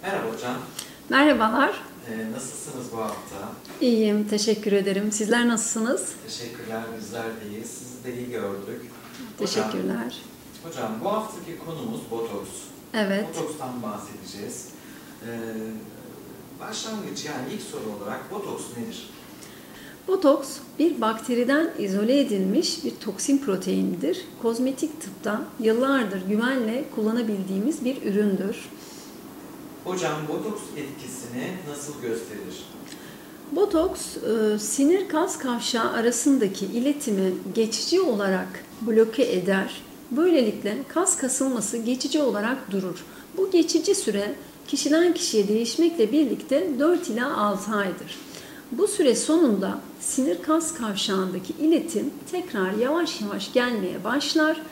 Merhaba hocam. Merhabalar. Nasılsınız bu hafta? İyiyim, teşekkür ederim. Sizler nasılsınız? Teşekkürler, bizler de iyiyiz. Sizi de iyi gördük. Teşekkürler. Hocam bu haftaki konumuz botoks. Evet. Botokstan bahsedeceğiz. Başlangıç yani ilk soru olarak botoks nedir? Botoks bir bakteriden izole edilmiş bir toksin proteinidir. Kozmetik tıpta yıllardır güvenle kullanabildiğimiz bir üründür. Hocam botoks etkisini nasıl gösterir? Botoks, sinir kas kavşağı arasındaki iletimi geçici olarak bloke eder. Böylelikle kas kasılması geçici olarak durur. Bu geçici süre kişiden kişiye değişmekle birlikte 4 ila 6 aydır. Bu süre sonunda sinir kas kavşağındaki iletim tekrar yavaş yavaş gelmeye başlar.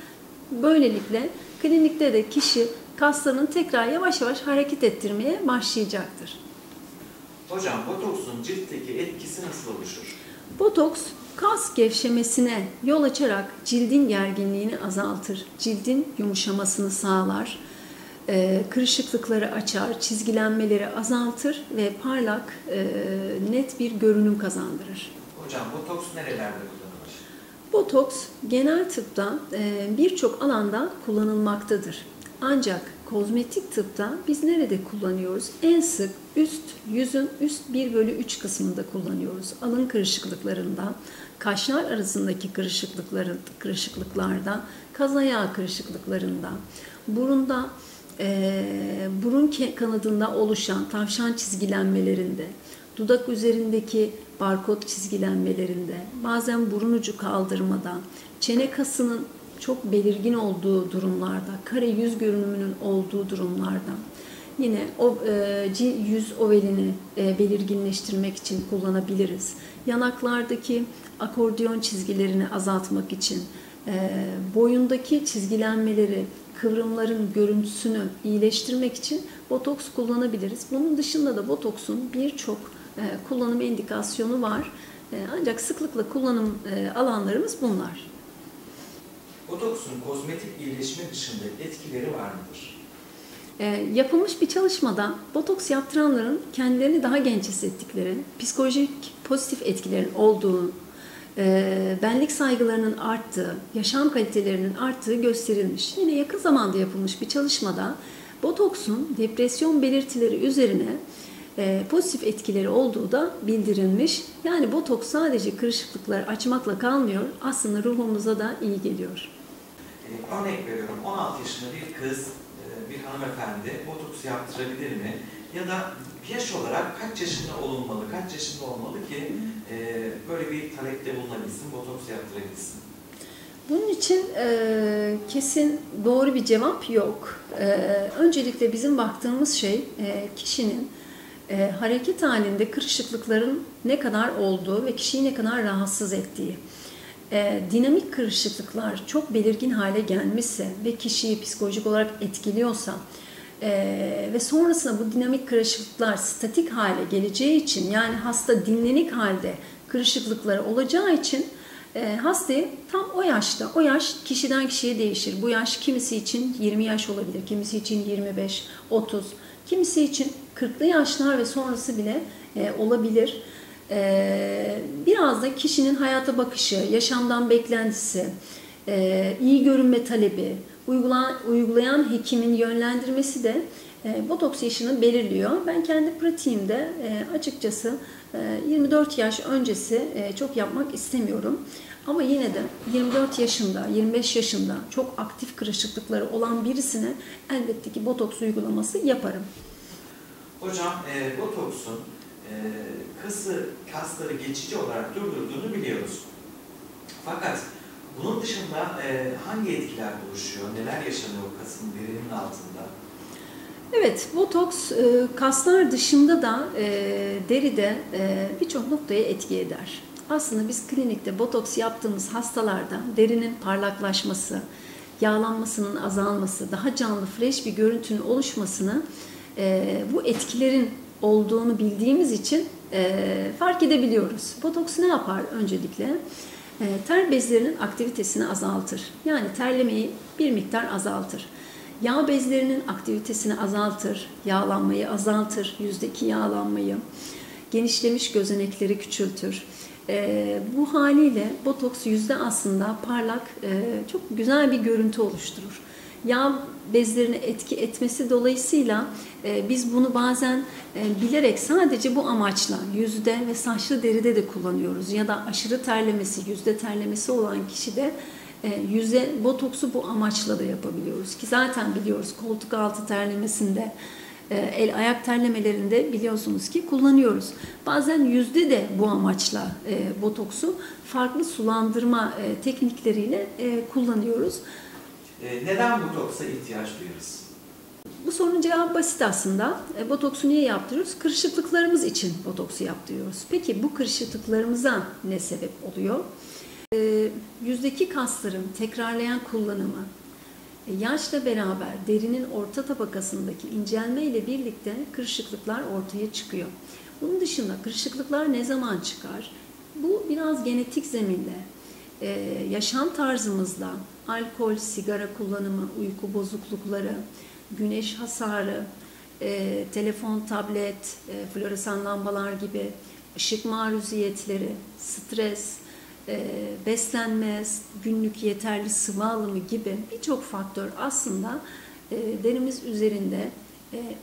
Böylelikle klinikte de kişi kaslarını tekrar yavaş yavaş hareket ettirmeye başlayacaktır. Hocam botoksun ciltteki etkisi nasıl oluşur? Botoks kas gevşemesine yol açarak cildin gerginliğini azaltır, cildin yumuşamasını sağlar, kırışıklıkları açar, çizgilenmeleri azaltır ve parlak, net bir görünüm kazandırır. Hocam botoks nerelerde kullanılır? Botoks genel tıpta birçok alanda kullanılmaktadır. Ancak kozmetik tıpta biz nerede kullanıyoruz? En sık yüzün üst 1/3 kısmında kullanıyoruz. Alın kırışıklıklarında, kaşlar arasındaki kırışıklıklarda, kaz ayağı kırışıklıklarında, burunda, burun kanadında oluşan tavşan çizgilenmelerinde, dudak üzerindeki barkod çizgilenmelerinde, bazen burun ucu kaldırmada, çene kasının çok belirgin olduğu durumlarda, kare yüz görünümünün olduğu durumlarda, yine yüz ovalini belirginleştirmek için kullanabiliriz. Yanaklardaki akordeon çizgilerini azaltmak için, boyundaki çizgilenmeleri, kıvrımların görüntüsünü iyileştirmek için botoks kullanabiliriz. Bunun dışında da botoksun birçok kullanım indikasyonu var. Ancak sıklıkla kullanım alanlarımız bunlar. Botoksun kozmetik iyileşme dışında etkileri var mıdır? Yapılmış bir çalışmada botoks yaptıranların kendilerini daha genç hissettikleri, psikolojik pozitif etkilerin olduğu, benlik saygılarının arttığı, yaşam kalitelerinin arttığı gösterilmiş. Yine yakın zamanda yapılmış bir çalışmada botoksun depresyon belirtileri üzerine pozitif etkileri olduğu da bildirilmiş. Yani botoks sadece kırışıklıkları açmakla kalmıyor, aslında ruhumuza da iyi geliyor. Örnek veriyorum, 16 yaşında bir kız, bir hanımefendi botoks yaptırabilir mi? Ya da yaş olarak kaç yaşında olunmalı, kaç yaşında olmalı ki böyle bir talepte bulunabilsin, botoks yaptırabilsin? Bunun için kesin doğru bir cevap yok. Öncelikle bizim baktığımız şey kişinin hareket halinde kırışıklıkların ne kadar olduğu ve kişiyi ne kadar rahatsız ettiği. Dinamik kırışıklıklar çok belirgin hale gelmişse ve kişiyi psikolojik olarak etkiliyorsa ve sonrasında bu dinamik kırışıklıklar statik hale geleceği için, yani hasta dinlenik halde kırışıklıkları olacağı için hastayı tam o yaşta, o yaş kişiden kişiye değişir. Bu yaş kimisi için 20 yaş olabilir, kimisi için 25, 30, kimisi için 40'lı yaşlar ve sonrası bile olabilir. Biraz da kişinin hayata bakışı, yaşamdan beklentisi, iyi görünme talebi, uygulayan hekimin yönlendirmesi de botoks yaşını belirliyor. Ben kendi pratiğimde açıkçası 24 yaş öncesi çok yapmak istemiyorum. Ama yine de 24 yaşında, 25 yaşında çok aktif kırışıklıkları olan birisine elbette ki botoks uygulaması yaparım. Hocam botoksun kasları geçici olarak durdurduğunu biliyoruz. Fakat bunun dışında hangi etkiler oluşuyor? Neler yaşanıyor kasın derinin altında? Evet, botoks kaslar dışında da deride birçok noktaya etki eder. Aslında biz klinikte botoks yaptığımız hastalarda derinin parlaklaşması, yağlanmasının azalması, daha canlı, fresh bir görüntünün oluşmasını bu etkilerin olduğunu bildiğimiz için fark edebiliyoruz. Botoks ne yapar öncelikle? Ter bezlerinin aktivitesini azaltır. Yani terlemeyi bir miktar azaltır. Yağ bezlerinin aktivitesini azaltır, yağlanmayı azaltır, yüzdeki yağlanmayı, genişlemiş gözenekleri küçültür. Bu haliyle botoks yüzde aslında parlak, çok güzel bir görüntü oluşturur. Yağ bezlerine etki etmesi dolayısıyla biz bunu bazen bilerek sadece bu amaçla yüzde ve saçlı deride de kullanıyoruz. Ya da aşırı terlemesi, yüzde terlemesi olan kişide yüze botoksu bu amaçla da yapabiliyoruz. Ki zaten biliyoruz koltuk altı terlemesinde, el ayak terlemelerinde biliyorsunuz ki kullanıyoruz. Bazen yüzde de bu amaçla botoksu farklı sulandırma teknikleriyle kullanıyoruz. Neden botoksa ihtiyaç duyarız? Bu sorunun cevabı basit aslında. Botoksu niye yaptırıyoruz? Kırışıklıklarımız için botoksu yaptırıyoruz. Peki bu kırışıklıklarımıza ne sebep oluyor? Yüzdeki kasların tekrarlayan kullanımı, yaşla beraber derinin orta tabakasındaki incelme ile birlikte kırışıklıklar ortaya çıkıyor. Bunun dışında kırışıklıklar ne zaman çıkar? Bu biraz genetik zeminde, yaşam tarzımızla, alkol, sigara kullanımı, uyku bozuklukları, güneş hasarı, telefon, tablet, floresan lambalar gibi ışık maruziyetleri, stres, beslenme, günlük yeterli sıvı alımı gibi birçok faktör aslında derimiz üzerinde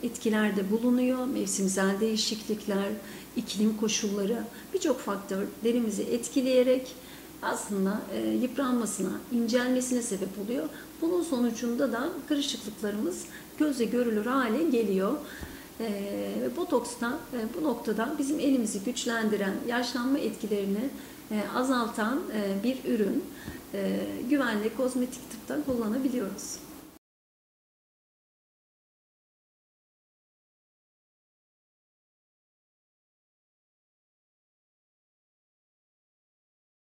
etkilerde bulunuyor. Mevsimsel değişiklikler, iklim koşulları birçok faktör derimizi etkileyerek aslında yıpranmasına, incelmesine sebep oluyor. Bunun sonucunda da kırışıklıklarımız gözle görülür hale geliyor. Botoks da bu noktada bizim elimizi güçlendiren, yaşlanma etkilerini azaltan bir ürün. Güvenli kozmetik tıpta kullanabiliyoruz.